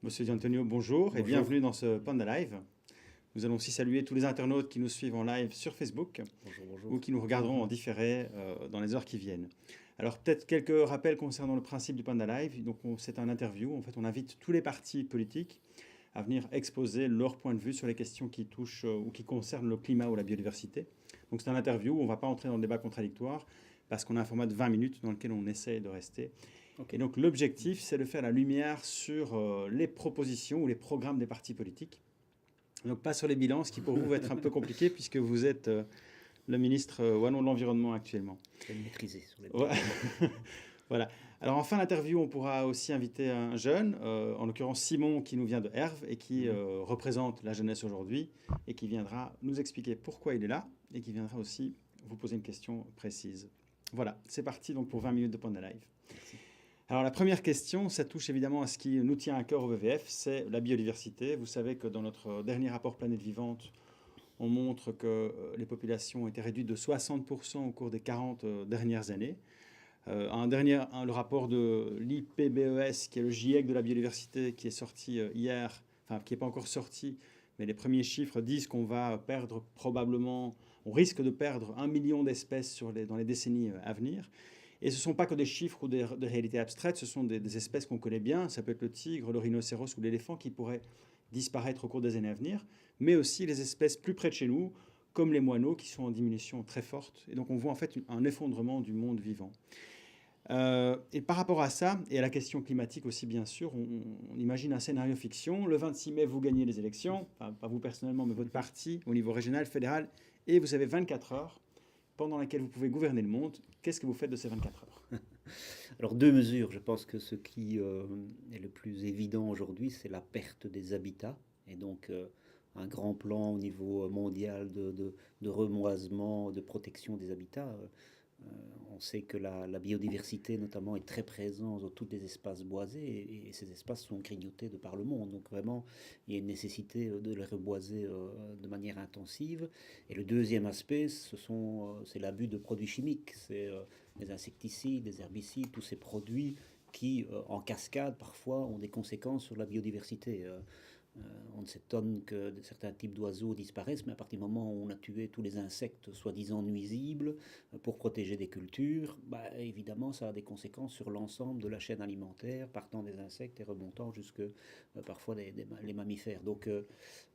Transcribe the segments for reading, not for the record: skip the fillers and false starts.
Monsieur Di Antonio, bonjour et Bonjour. bienvenue dans ce Panda Live. Nous allons aussi saluer tous les internautes qui nous suivent en live sur Facebook Bonjour, ou bonjour. qui nous regarderont en différé dans les heures qui viennent. Alors peut-être quelques rappels concernant le principe du Panda Live. Donc c'est un interview. En fait, on invite tous les partis politiques à venir exposer leur point de vue sur les questions qui touchent ou qui concernent le climat ou la biodiversité. Donc c'est un interview où on ne va pas entrer dans le débat contradictoire parce qu'on a un format de 20 minutes dans lequel on essaie de rester. Ok. Et donc l'objectif, c'est de faire la lumière sur les propositions ou les programmes des partis politiques. Donc pas sur les bilans, ce qui pour vous va être un peu compliqué puisque vous êtes le ministre wallon de l'Environnement actuellement. Je vais me maîtriser sur les Ouais. bilans. Voilà. Alors en fin d'interview, on pourra aussi inviter un jeune, en l'occurrence Simon qui nous vient de Herve et qui Mhm. représente la jeunesse aujourd'hui et qui viendra nous expliquer pourquoi il est là et qui viendra aussi vous poser une question précise. Voilà, c'est parti donc pour 20 minutes de Panda Live. Merci. Alors la première question, ça touche évidemment à ce qui nous tient à cœur au WWF, c'est la biodiversité. Vous savez que dans notre dernier rapport Planète Vivante, on montre que les populations ont été réduites de 60% au cours des 40 dernières années. Le rapport de l'IPBES, qui est le GIEC de la biodiversité, qui est sorti hier, enfin qui n'est pas encore sorti, mais les premiers chiffres disent qu'on va perdre probablement, on risque de perdre 1 million d'espèces dans les décennies à venir. Et ce ne sont pas que des chiffres ou des réalités abstraites, ce sont des espèces qu'on connaît bien, ça peut être le tigre, le rhinocéros ou l'éléphant qui pourraient disparaître au cours des années à venir, mais aussi les espèces plus près de chez nous, comme les moineaux, qui sont en diminution très forte. Et donc on voit en fait un effondrement du monde vivant. Et par rapport à ça, et à la question climatique aussi bien sûr, on imagine un scénario fiction. Le 26 mai, vous gagnez les élections, enfin, pas vous personnellement, mais votre Mhm. parti au niveau régional, fédéral, et vous avez 24 heures pendant lesquelles vous pouvez gouverner le monde. Qu'est-ce que vous faites de ces 24 heures? Alors, deux mesures. Je pense que ce qui est le plus évident aujourd'hui, c'est la perte des habitats. Et donc, un grand plan au niveau mondial de remoisement, de protection des habitats. On sait que la biodiversité, notamment, est très présente dans tous les espaces boisés et ces espaces sont grignotés de par le monde. Donc, vraiment, il y a une nécessité de les reboiser de manière intensive. Et le deuxième aspect, c'est l'abus de produits chimiques. C'est les insecticides, les herbicides, tous ces produits qui, en cascade, parfois, ont des conséquences sur la biodiversité. On s'étonne que certains types d'oiseaux disparaissent, mais à partir du moment où on a tué tous les insectes soi-disant nuisibles pour protéger des cultures, bah, évidemment ça a des conséquences sur l'ensemble de la chaîne alimentaire, partant des insectes et remontant jusque parfois les mammifères. Donc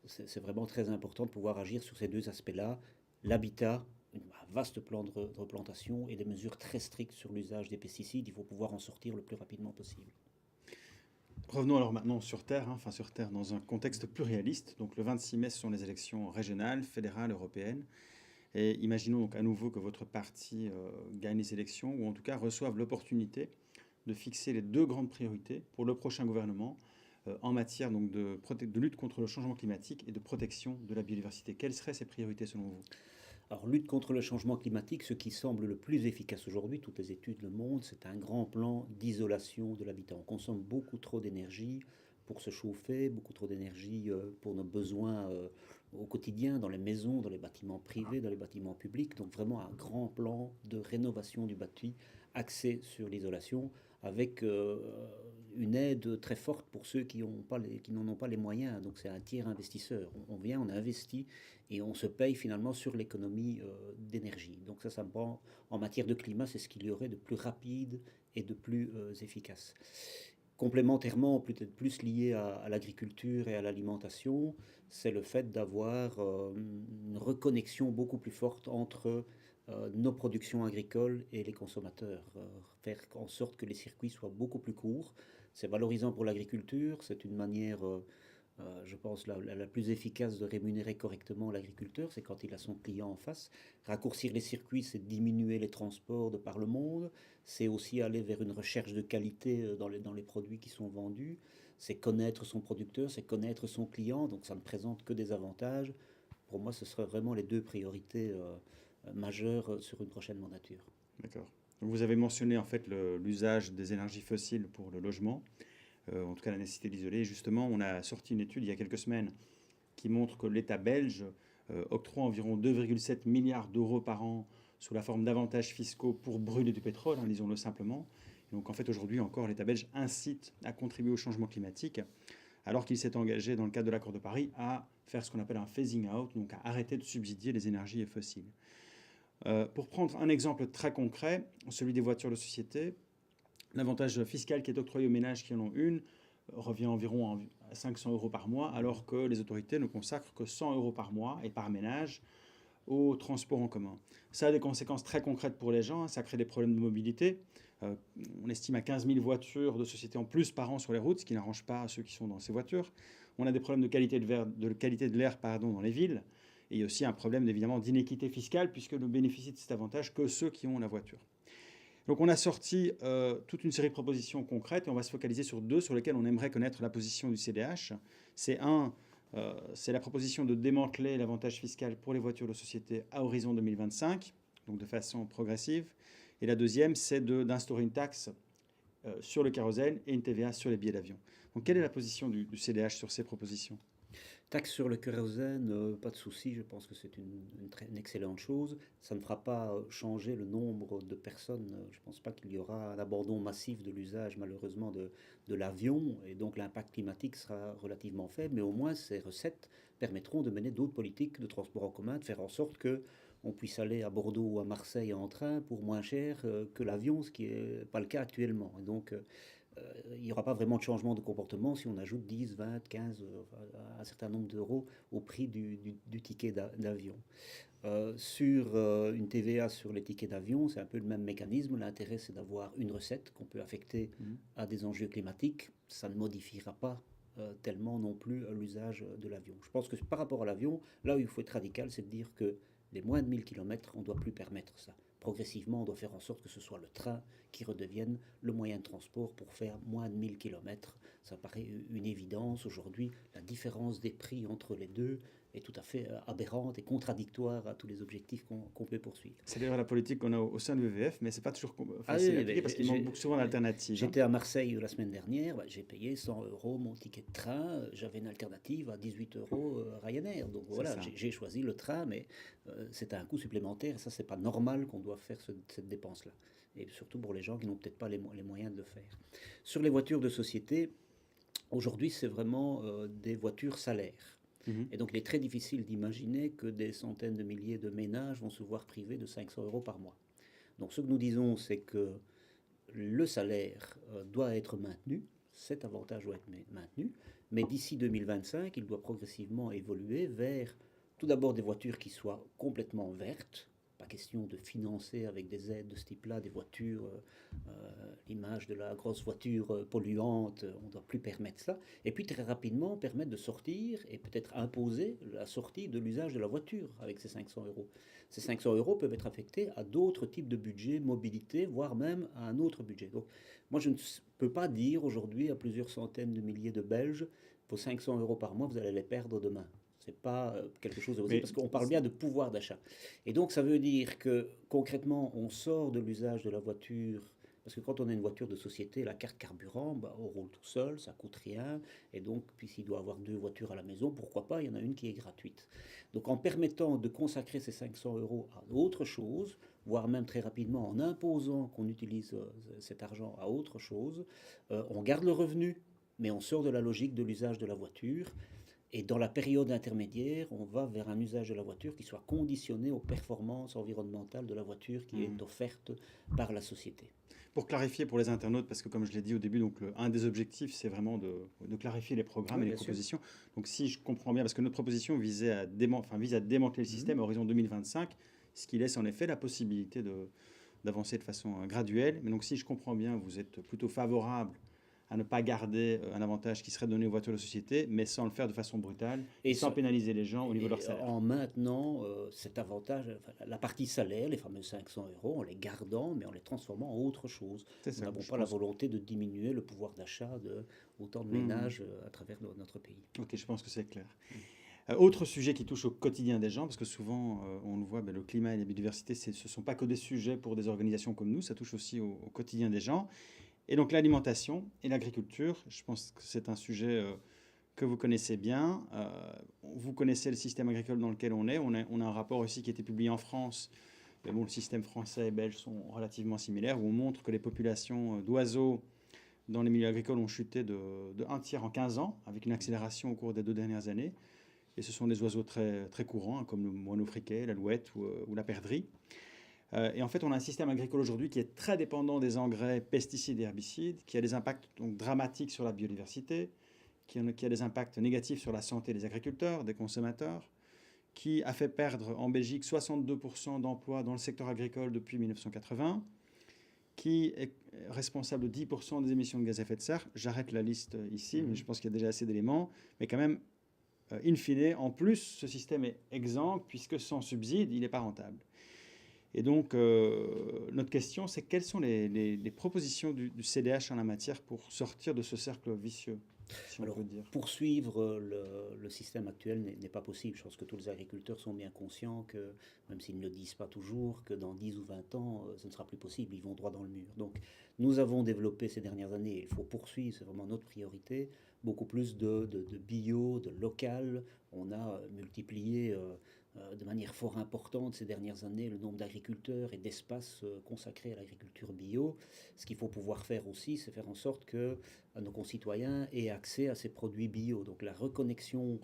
c'est vraiment très important de pouvoir agir sur ces deux aspects-là. L'habitat, un vaste plan de replantation et des mesures très strictes sur l'usage des pesticides, il faut pouvoir en sortir le plus rapidement possible. Revenons alors maintenant sur Terre, hein, enfin sur Terre dans un contexte plus réaliste. Donc le 26 mai, ce sont les élections régionales, fédérales, européennes. Et imaginons donc à nouveau que votre parti gagne les élections, ou en tout cas reçoive l'opportunité de fixer les deux grandes priorités pour le prochain gouvernement en matière donc, de lutte contre le changement climatique et de protection de la biodiversité. Quelles seraient ces priorités selon vous? Alors, lutte contre le changement climatique, ce qui semble le plus efficace aujourd'hui, toutes les études le montrent, c'est un grand plan d'isolation de l'habitat. On consomme beaucoup trop d'énergie pour se chauffer, beaucoup trop d'énergie pour nos besoins au quotidien, dans les maisons, dans les bâtiments privés, dans les bâtiments publics. Donc vraiment un grand plan de rénovation du bâti axé sur l'isolation avec une aide très forte pour ceux qui n'en ont pas les moyens. Donc c'est un tiers investisseur. On vient, on investit et on se paye finalement sur l'économie d'énergie. Donc ça me prend, en matière de climat, c'est ce qu'il y aurait de plus rapide et de plus efficace. Complémentairement, peut-être plus lié à l'agriculture et à l'alimentation, c'est le fait d'avoir une reconnexion beaucoup plus forte entre nos productions agricoles et les consommateurs. Faire en sorte que les circuits soient beaucoup plus courts. C'est valorisant pour l'agriculture, c'est une manière je pense, la plus efficace de rémunérer correctement l'agriculteur, c'est quand il a son client en face. Raccourcir les circuits, c'est diminuer les transports de par le monde. C'est aussi aller vers une recherche de qualité dans les produits qui sont vendus. C'est connaître son producteur, c'est connaître son client. Donc ça ne présente que des avantages. Pour moi, ce seraient vraiment les deux priorités majeures sur une prochaine mandature. D'accord. Donc, vous avez mentionné en fait l'usage des énergies fossiles pour le logement, en tout cas la nécessité d'isoler. Justement, on a sorti une étude il y a quelques semaines qui montre que l'État belge octroie environ 2,7 milliards d'euros par an sous la forme d'avantages fiscaux pour brûler du pétrole, hein, disons-le simplement. Et donc en fait aujourd'hui encore, l'État belge incite à contribuer au changement climatique alors qu'il s'est engagé dans le cadre de l'accord de Paris à faire ce qu'on appelle un phasing out, donc à arrêter de subsidier les énergies fossiles. Pour prendre un exemple très concret, celui des voitures de société, l'avantage fiscal qui est octroyé aux ménages qui en ont une revient environ à 500 euros par mois, alors que les autorités ne consacrent que 100 euros par mois et par ménage au transport en commun. Ça a des conséquences très concrètes pour les gens, ça crée des problèmes de mobilité. On estime à 15 000 voitures de société en plus par an sur les routes, ce qui n'arrange pas ceux qui sont dans ces voitures. On a des problèmes de qualité de l'air dans les villes. Et il y a aussi un problème évidemment d'inéquité fiscale, puisque ne bénéficient de cet avantage que ceux qui ont la voiture. Donc on a sorti toute une série de propositions concrètes et on va se focaliser sur deux sur lesquelles on aimerait connaître la position du CDH. C'est c'est la proposition de démanteler l'avantage fiscal pour les voitures de société à horizon 2025, donc de façon progressive. Et la deuxième, c'est d'instaurer une taxe sur le kérosène et une TVA sur les billets d'avion. Donc quelle est la position du CDH sur ces propositions ? Taxe sur le kérosène, pas de souci, je pense que c'est une excellente chose. Ça ne fera pas changer le nombre de personnes. Je ne pense pas qu'il y aura un abandon massif de l'usage, malheureusement, de l'avion, et donc l'impact climatique sera relativement faible, mais au moins ces recettes permettront de mener d'autres politiques de transport en commun, de faire en sorte que on puisse aller à Bordeaux ou à Marseille en train pour moins cher que l'avion, ce qui n'est pas le cas actuellement. Et donc, il n'y aura pas vraiment de changement de comportement si on ajoute 10, 20, 15, un certain nombre d'euros au prix du ticket d'avion. Sur une TVA sur les tickets d'avion, c'est un peu le même mécanisme. L'intérêt, c'est d'avoir une recette qu'on peut affecter à des enjeux climatiques. Ça ne modifiera pas tellement non plus l'usage de l'avion. Je pense que par rapport à l'avion, là où il faut être radical, c'est de dire que les moins de 1000 km, on ne doit plus permettre ça. Progressivement, on doit faire en sorte que ce soit le train qui redevienne le moyen de transport pour faire moins de 1000 km. Ça paraît une évidence. Aujourd'hui, la différence des prix entre les deux est tout à fait aberrante et contradictoire à tous les objectifs qu'on peut poursuivre. C'est d'ailleurs la politique qu'on a au sein de l'UVF, mais ce n'est pas toujours facile à appliquer parce qu'il manque souvent d'alternatives. J'étais à Marseille la semaine dernière, j'ai payé 100 euros mon ticket de train, j'avais une alternative à 18 euros Ryanair. Donc voilà, j'ai choisi le train, mais c'était un coût supplémentaire. Ça, c'est pas normal qu'on doive faire cette dépense-là. Et surtout pour les gens qui n'ont peut-être pas les moyens de le faire. Sur les voitures de société, aujourd'hui, c'est vraiment des voitures salaires. Et donc, il est très difficile d'imaginer que des centaines de milliers de ménages vont se voir privés de 500 euros par mois. Donc, ce que nous disons, c'est que le salaire doit être maintenu, cet avantage doit être maintenu, mais d'ici 2025, il doit progressivement évoluer vers tout d'abord des voitures qui soient complètement vertes. Pas question de financer avec des aides de ce type-là des voitures, l'image de la grosse voiture polluante, on ne doit plus permettre ça. Et puis très rapidement permettre de sortir et peut-être imposer la sortie de l'usage de la voiture avec ces 500 euros. Ces 500 euros peuvent être affectés à d'autres types de budgets, mobilité, voire même à un autre budget. Donc moi je ne peux pas dire aujourd'hui à plusieurs centaines de milliers de Belges, vos 500 euros par mois, vous allez les perdre demain. Ce n'est pas quelque chose de possible, parce qu'on parle bien de pouvoir d'achat. Et donc, ça veut dire que, concrètement, on sort de l'usage de la voiture, parce que quand on a une voiture de société, la carte carburant, on roule tout seul, ça ne coûte rien, et donc, puisqu'il doit avoir 2 voitures à la maison, pourquoi pas, il y en a une qui est gratuite. Donc, en permettant de consacrer ces 500 euros à autre chose, voire même très rapidement en imposant qu'on utilise cet argent à autre chose, on garde le revenu, mais on sort de la logique de l'usage de la voiture. Et dans la période intermédiaire, on va vers un usage de la voiture qui soit conditionné aux performances environnementales de la voiture qui est offerte par la société. Pour clarifier pour les internautes, parce que comme je l'ai dit au début, donc un des objectifs, c'est vraiment de clarifier les programmes et les propositions. Sûr. Donc si je comprends bien, parce que notre proposition vise à démanteler le système à horizon 2025, ce qui laisse en effet la possibilité d'avancer de façon graduelle. Mais donc si je comprends bien, vous êtes plutôt favorable à ne pas garder un avantage qui serait donné aux voitures de société, mais sans le faire de façon brutale et sans pénaliser les gens au niveau de leur salaire. En maintenant cet avantage, la partie salaire, les fameux 500 euros, en les gardant, mais en les transformant en autre chose. Nous n'avons pas la volonté de diminuer le pouvoir d'achat de autant de ménages à travers notre pays. Ok, je pense que c'est clair. Autre sujet qui touche au quotidien des gens, parce que souvent on le voit, le climat et la biodiversité, ce ne sont pas que des sujets pour des organisations comme nous, ça touche aussi au quotidien des gens. Et donc l'alimentation et l'agriculture, je pense que c'est un sujet que vous connaissez bien. Vous connaissez le système agricole dans lequel on est. On a un rapport aussi qui a été publié en France. Mais bon, le système français et belge sont relativement similaires, où on montre que les populations d'oiseaux dans les milieux agricoles ont chuté de 1 tiers en 15 ans, avec une accélération au cours des 2 dernières années. Et ce sont des oiseaux très, très courants, hein, comme le moineau friquet, l'alouette ou la perdrix. Et en fait, on a un système agricole aujourd'hui qui est très dépendant des engrais, pesticides et herbicides, qui a des impacts donc, dramatiques sur la biodiversité, qui a des impacts négatifs sur la santé des agriculteurs, des consommateurs, qui a fait perdre en Belgique 62% d'emplois dans le secteur agricole depuis 1980, qui est responsable de 10% des émissions de gaz à effet de serre. J'arrête la liste ici, mais je pense qu'il y a déjà assez d'éléments. Mais quand même, in fine, en plus, ce système est exempt, puisque sans subside, il n'est pas rentable. Et donc, notre question, c'est quelles sont les propositions du CDH en la matière pour sortir de ce cercle vicieux, si on Alors, peut dire. poursuivre le système actuel n'est pas possible. Je pense que tous les agriculteurs sont bien conscients que, même s'ils ne le disent pas toujours, que dans 10 ou 20 ans, ce ne sera plus possible. Ils vont droit dans le mur. Donc, nous avons développé ces dernières années, et il faut poursuivre, c'est vraiment notre priorité, beaucoup plus de bio, de local. On a multiplié de manière fort importante ces dernières années le nombre d'agriculteurs et d'espaces consacrés à l'agriculture bio. Ce qu'il faut pouvoir faire aussi, c'est faire en sorte que nos concitoyens aient accès à ces produits bio. Donc la reconnexion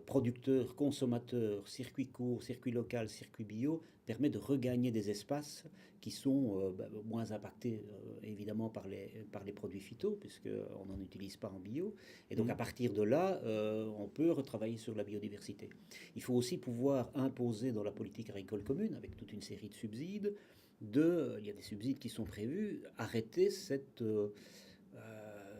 producteurs, consommateurs, circuit court, circuit local, circuit bio, permet de regagner des espaces qui sont moins impactés évidemment par les produits phyto, puisqu'on n'en utilise pas en bio. Et donc à partir de là, on peut retravailler sur la biodiversité. Il faut aussi pouvoir imposer dans la politique agricole commune, avec toute une série de subsides, il y a des subsides qui sont prévus, arrêter cette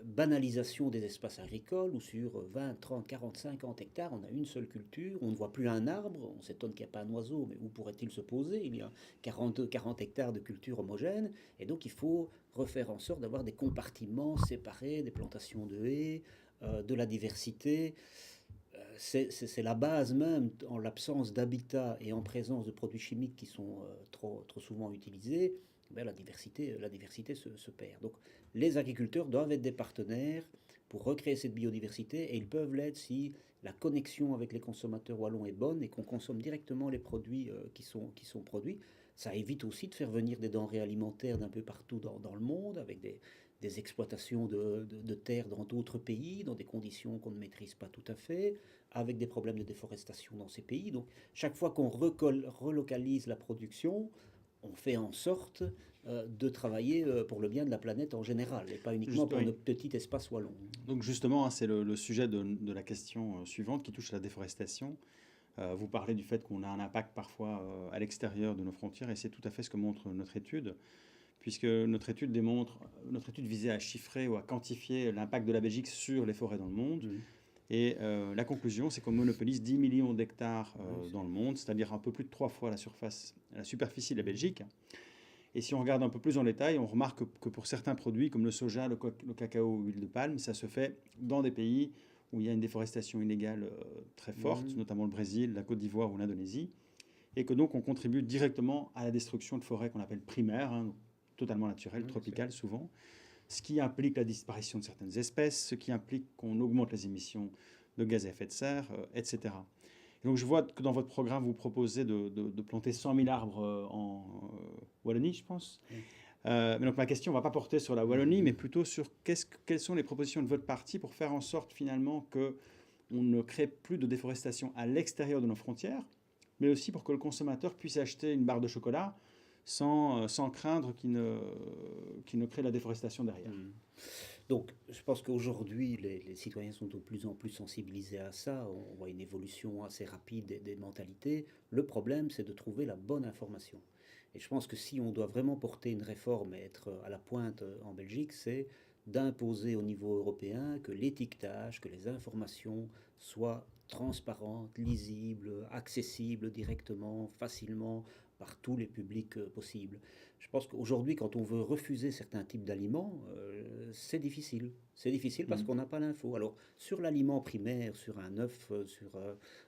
banalisation des espaces agricoles où sur 20, 30, 40, 50 hectares, on a une seule culture, on ne voit plus un arbre, on s'étonne qu'il n'y a pas un oiseau, mais où pourrait-il se poser? Il y a 40 hectares de culture homogène, et donc il faut refaire en sorte d'avoir des compartiments séparés, des plantations de haies, de la diversité. C'est la base même, en l'absence d'habitat et en présence de produits chimiques qui sont trop souvent utilisés, ben la diversité se perd. Donc les agriculteurs doivent être des partenaires pour recréer cette biodiversité, et ils peuvent l'être si la connexion avec les consommateurs wallons est bonne et qu'on consomme directement les produits qui sont produits. Ça évite aussi de faire venir des denrées alimentaires d'un peu partout dans le monde, avec des exploitations de terres dans d'autres pays, dans des conditions qu'on ne maîtrise pas tout à fait, avec des problèmes de déforestation dans ces pays. Donc chaque fois qu'on relocalise la production, on fait en sorte de travailler pour le bien de la planète en général, et pas uniquement pour Oui. notre petit espace wallon. Donc justement, hein, c'est le sujet de la question suivante qui touche à la déforestation. Vous parlez du fait qu'on a un impact parfois à l'extérieur de nos frontières, et c'est tout à fait ce que montre notre étude, puisque notre étude visait à chiffrer ou à quantifier l'impact de la Belgique sur les forêts dans le monde. Et la conclusion, c'est qu'on monopolise 10 millions d'hectares dans le monde, c'est-à-dire un peu plus de 3 fois la superficie de la Belgique. Et si on regarde un peu plus en détail, on remarque que pour certains produits, comme le soja, le cacao ou l'huile de palme, ça se fait dans des pays où il y a une déforestation illégale très forte, notamment le Brésil, la Côte d'Ivoire ou l'Indonésie, et que donc on contribue directement à la destruction de forêts qu'on appelle primaires, hein, totalement naturelles, tropicales souvent, ce qui implique la disparition de certaines espèces, ce qui implique qu'on augmente les émissions de gaz à effet de serre, etc. Et donc je vois que dans votre programme, vous proposez de planter 100 000 arbres en Wallonie, je pense. Mais donc ma question ne va pas porter sur la Wallonie, mais plutôt sur quelles sont les propositions de votre parti pour faire en sorte finalement qu'on ne crée plus de déforestation à l'extérieur de nos frontières, mais aussi pour que le consommateur puisse acheter une barre de chocolat sans craindre qu'il ne crée la déforestation derrière. Donc, je pense qu'aujourd'hui, les citoyens sont de plus en plus sensibilisés à ça. On voit une évolution assez rapide des mentalités. Le problème, c'est de trouver la bonne information. Et je pense que si on doit vraiment porter une réforme et être à la pointe en Belgique, c'est d'imposer au niveau européen que l'étiquetage, que les informations soient transparentes, lisibles, accessibles directement, facilement par tous les publics possibles. Je pense qu'aujourd'hui, quand on veut refuser certains types d'aliments, c'est difficile. C'est difficile parce qu'on n'a pas l'info. Alors, sur l'aliment primaire, sur un œuf, sur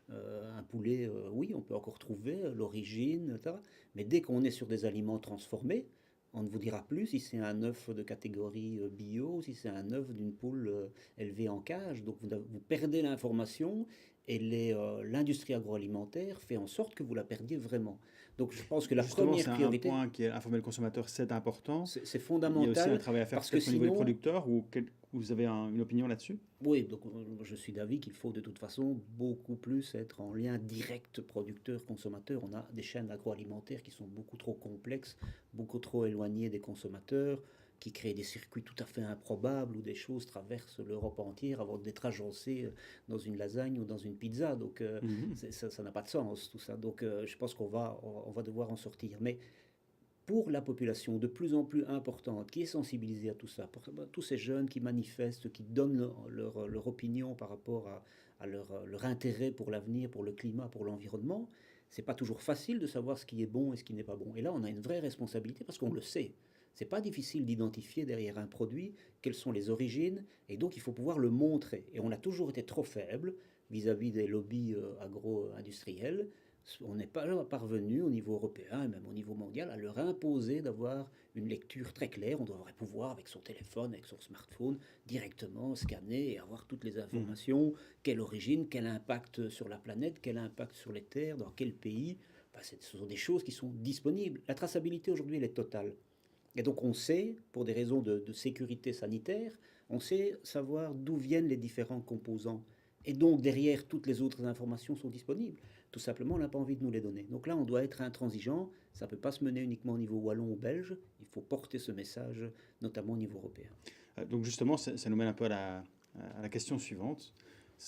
un poulet, oui, on peut encore trouver l'origine, etc. Mais dès qu'on est sur des aliments transformés, On ne vous dira plus si c'est un œuf de catégorie bio, si c'est un œuf d'une poule élevée en cage. Donc vous perdez l'information et l'industrie agroalimentaire fait en sorte que vous la perdiez vraiment. Donc je pense que la Justement, première c'est un priorité, point qui est informer le consommateur, c'est important. c'est Il y a aussi un fondamental travail à faire parce que peut-être au niveau des sinon, producteurs, ou vous avez une opinion là-dessus? oui, donc je suis d'avis qu'il faut de toute façon beaucoup plus être en lien direct producteur-consommateur. On a des chaînes agroalimentaires qui sont beaucoup trop complexes, beaucoup trop éloignées des consommateurs, qui créent des circuits tout à fait improbables où des choses traversent l'Europe entière avant d'être agencées dans une lasagne ou dans une pizza. Donc Mhm. ça n'a pas de sens tout ça. Donc je pense qu'on va devoir en sortir. Mais pour la population de plus en plus importante qui est sensibilisée à tout ça, pour tous ces jeunes qui manifestent, qui donnent leur opinion par rapport à leur intérêt pour l'avenir, pour le climat, pour l'environnement, c'est pas toujours facile de savoir ce qui est bon et ce qui n'est pas bon. Et là, on a une vraie responsabilité parce qu'on le sait. C'est pas difficile d'identifier derrière un produit quelles sont les origines et donc il faut pouvoir le montrer. Et on a toujours été trop faible vis-à-vis des lobbies agro-industriels. On n'est pas parvenu au niveau européen et même au niveau mondial à leur imposer d'avoir une lecture très claire. On devrait pouvoir, avec son téléphone, avec son smartphone, directement scanner et avoir toutes les Mhm. informations. Quelle origine, quel impact sur la planète, quel impact sur les terres, dans quel pays. Ben, ce sont des choses qui sont disponibles. La traçabilité aujourd'hui, elle est totale. Et donc on sait, pour des raisons de sécurité sanitaire, on sait savoir d'où viennent les différents composants. Et donc derrière, toutes les autres informations sont disponibles. Tout simplement, on n'a pas envie de nous les donner. Donc là, on doit être intransigeant. Ça ne peut pas se mener uniquement au niveau wallon ou belge. Il faut porter ce message, notamment au niveau européen. Donc justement, ça nous mène un peu à la question suivante.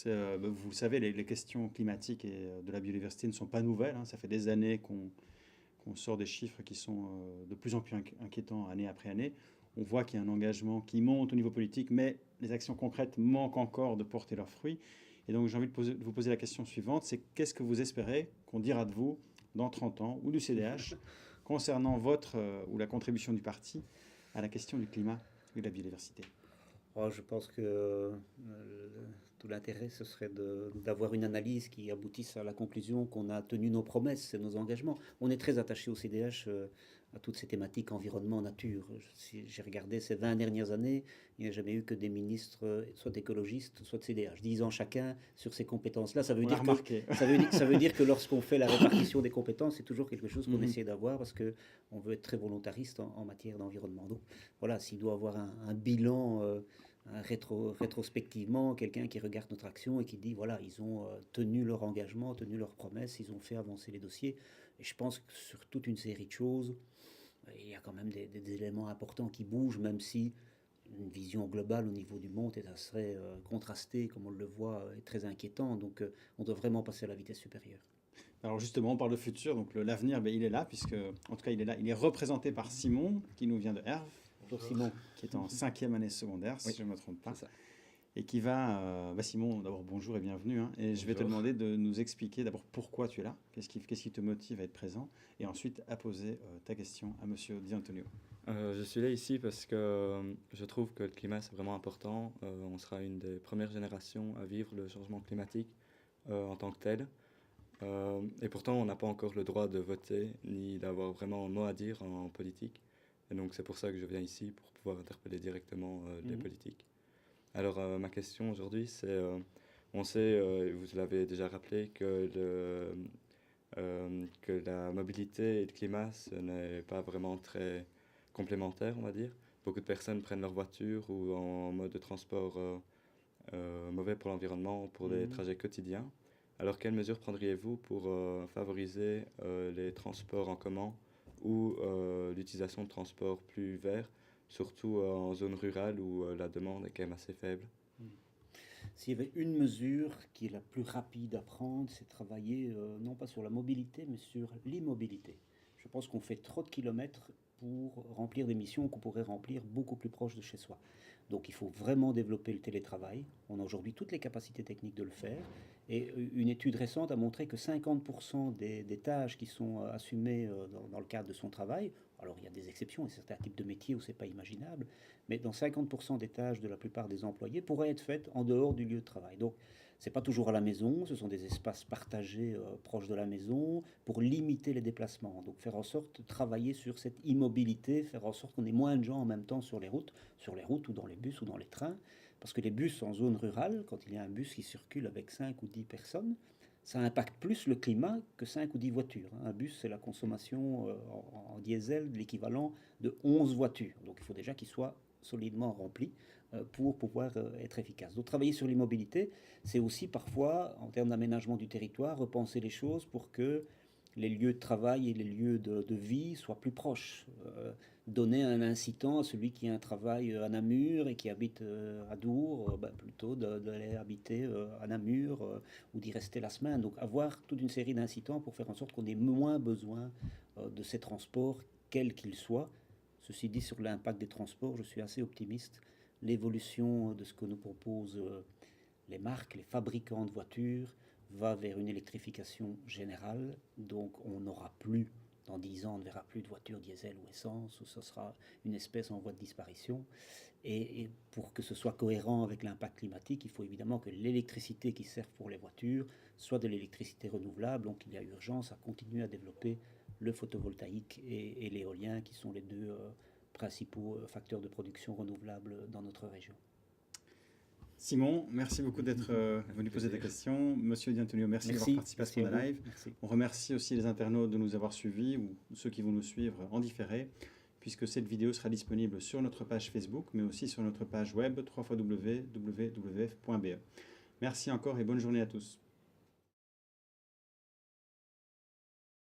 Vous le savez, les questions climatiques et de la biodiversité ne sont pas nouvelles, hein. Ça fait des années qu'on sort des chiffres qui sont de plus en plus inquiétants année après année. On voit qu'il y a un engagement qui monte au niveau politique, mais les actions concrètes manquent encore de porter leurs fruits. Et donc j'ai envie de vous poser la question suivante, c'est qu'est-ce que vous espérez qu'on dira de vous dans 30 ans, ou du CDH, concernant votre ou la contribution du parti à la question du climat et de la biodiversité? Oh, je pense que tout l'intérêt, ce serait d'avoir une analyse qui aboutisse à la conclusion qu'on a tenu nos promesses et nos engagements. On est très attaché au CDH à toutes ces thématiques environnement, nature. Si j'ai regardé ces 20 dernières années, il n'y a jamais eu que des ministres, soit écologistes, soit de CDH, 10 ans chacun sur ces compétences-là. Ça veut On l'a dire que, remarqué. ça veut dire que lorsqu'on fait la répartition des compétences, c'est toujours quelque chose qu'on Mhm. essaie d'avoir parce que on veut être très volontariste en matière d'environnement. Donc voilà, s'il doit avoir un bilan rétrospectivement, quelqu'un qui regarde notre action et qui dit voilà, ils ont tenu leur engagement, tenu leurs promesses, ils ont fait avancer les dossiers. Et je pense que sur toute une série de choses, il y a quand même des éléments importants qui bougent, même si une vision globale au niveau du monde est assez contrastée, comme on le voit, est très inquiétant. Donc on doit vraiment passer à la vitesse supérieure. Alors justement, on parle de futur, donc l'avenir, ben, il est là, puisque, en tout cas, il est là. Il est représenté par Simon, qui nous vient de Herve, Bonjour Simon. qui est en 5e année secondaire, si Oui, je ne me trompe c'est pas. ça. Et qui va, Simon, d'abord bonjour et bienvenue, hein. Et je vais te Bonjour. demander de nous expliquer d'abord pourquoi tu es là, qu'est-ce qui te motive à être présent, et ensuite à poser ta question à Monsieur Di Antonio. Je suis là ici parce que je trouve que le climat c'est vraiment important. On sera une des premières générations à vivre le changement climatique en tant que tel. Et pourtant, on n'a pas encore le droit de voter ni d'avoir vraiment un mot à dire en politique. Et donc, c'est pour ça que je viens ici pour pouvoir interpeller directement les Mhm. politiques. Alors, ma question aujourd'hui, c'est on sait, vous l'avez déjà rappelé, que la mobilité et le climat, ce n'est pas vraiment très complémentaire, on va dire. Beaucoup de personnes prennent leur voiture ou en mode de transport mauvais pour l'environnement, pour des Mhm. trajets quotidiens. Alors, quelles mesures prendriez-vous pour favoriser les transports en commun ou l'utilisation de transports plus verts, surtout en zone rurale où la demande est quand même assez faible? S'il y avait une mesure qui est la plus rapide à prendre, c'est travailler non pas sur la mobilité, mais sur l'immobilité. Je pense qu'on fait trop de kilomètres pour remplir des missions qu'on pourrait remplir beaucoup plus proche de chez soi. Donc il faut vraiment développer le télétravail. On a aujourd'hui toutes les capacités techniques de le faire. Et une étude récente a montré que 50% des tâches qui sont assumées dans le cadre de son travail, alors il y a des exceptions, il y a certains types de métiers où c'est pas imaginable, mais dans 50% des tâches de la plupart des employés pourraient être faites en dehors du lieu de travail. Donc C'est pas toujours à la maison, ce sont des espaces partagés proches de la maison pour limiter les déplacements. Donc faire en sorte de travailler sur cette immobilité, faire en sorte qu'on ait moins de gens en même temps sur les routes ou dans les bus ou dans les trains. Parce que les bus en zone rurale, quand il y a un bus qui circule avec 5 ou 10 personnes, ça impacte plus le climat que 5 ou 10 voitures. Un bus, c'est la consommation en diesel de l'équivalent de 11 voitures. Donc il faut déjà qu'il soit solidement rempli pour pouvoir être efficace. Donc travailler sur l'immobilité, c'est aussi parfois, en termes d'aménagement du territoire, repenser les choses pour que les lieux de travail et les lieux de vie soient plus proches. Donner un incitant à celui qui a un travail à Namur et qui habite à Dour, plutôt d'aller habiter à Namur ou d'y rester la semaine. Donc avoir toute une série d'incitants pour faire en sorte qu'on ait moins besoin de ces transports, quels qu'ils soient. Ceci dit, sur l'impact des transports, je suis assez optimiste. L'évolution de ce que nous proposent les marques, les fabricants de voitures, va vers une électrification générale. Donc on n'aura plus, dans 10 ans, on ne verra plus de voitures diesel ou essence, ou ce sera une espèce en voie de disparition. Et pour que ce soit cohérent avec l'impact climatique, il faut évidemment que l'électricité qui sert pour les voitures soit de l'électricité renouvelable. Donc il y a urgence à continuer à développer le photovoltaïque et l'éolien, qui sont les deux principaux facteurs de production renouvelable dans notre région. Simon, merci beaucoup d'être venu poser des questions. Monsieur Di Antonio, merci d'avoir participé à ce live. Merci. On remercie aussi les internautes de nous avoir suivis ou ceux qui vont nous suivre en différé, puisque cette vidéo sera disponible sur notre page Facebook, mais aussi sur notre page web www.wwf.be. Merci encore et bonne journée à tous.